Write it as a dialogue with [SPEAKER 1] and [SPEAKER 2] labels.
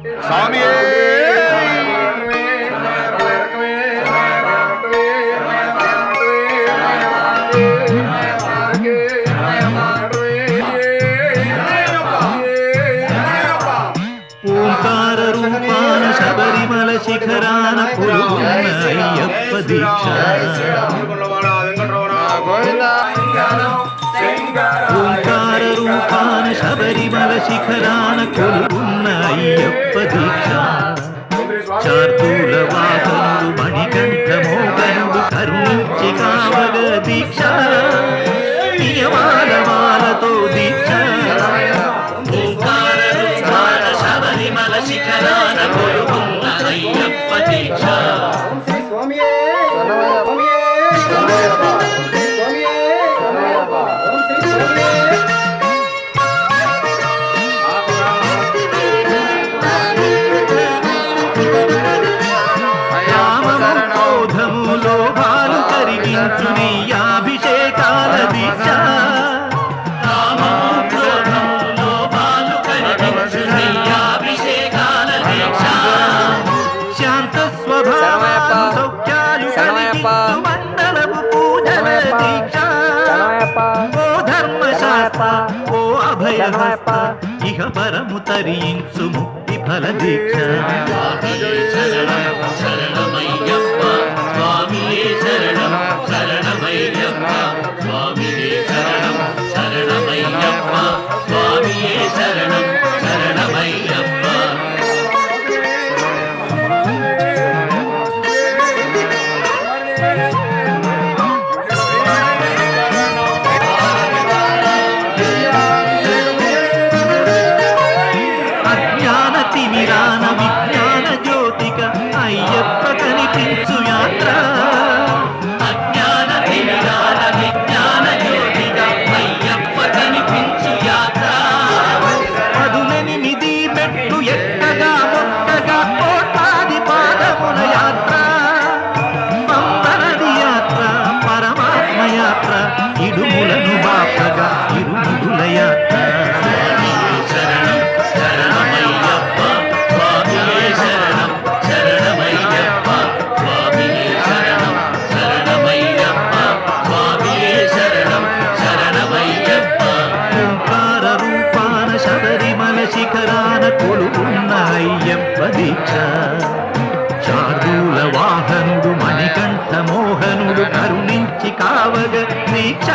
[SPEAKER 1] స్వామి
[SPEAKER 2] ఓంకార రూపాన శబరిమల శిఖరాన అయ్యప్ప దీక్ష ఓంకార రూపాన శబరిమల శిఖరాన కొలువున్న అయ్యప్ప దీక్ష చార్దూల వాహనుడు మణికంఠ మోహనుడు కరుణించి కావగ దీక్ష నియమాల మాలతో దీక్ష ఓంకార రూపాన శబరిమల శిఖరాన కొలువున్న అయ్యప్ప దీక్ష లోభాలు కరిగించు నీ అభిషేకాల దీక్ష లోభాలు కరిగించు నీ అభిషేకాల దీక్ష శాంత స్వభావాలు సౌఖ్యాలు కలిగించు మండలపు పూజల దీక్ష ఓ ధర్మశాస్త్ర ఓ అభయహస్త ఇహ పరము తరించు ముక్తి ఫల దీక్ష శరణమయ్యప్ప స్వామియే శరణం శరణమయ్యప్ప స్వామియే శరణం శరణమయ్యప్ప స్వామియే శరణం శరణమయ్యప్ప అజ్ఞాన తిమిరాన విజ్ఞాన జ్యోతిక అయ్యప్ప కనిపించు యాత్ర అజ్ఞాన తిమిరాన విజ్ఞాన జ్యోతిక అయ్యప్ప కనిపించు యాత్ర పదులెనిమిది మెట్లు ఎక్కగా మొట్టగా కోటాది పాదముల యాత్ర పంబనది యాత్ర పరమాత్మ యాత్ర ఇడుములను బాపగా ఇరుముడుల యాత్ర శిఖరాన కొలువున్న అయ్యప్ప దీక్ష చార్దూల వాహనుడు మణికంఠ మోహనుడు కరుణించి కావగ దీక్ష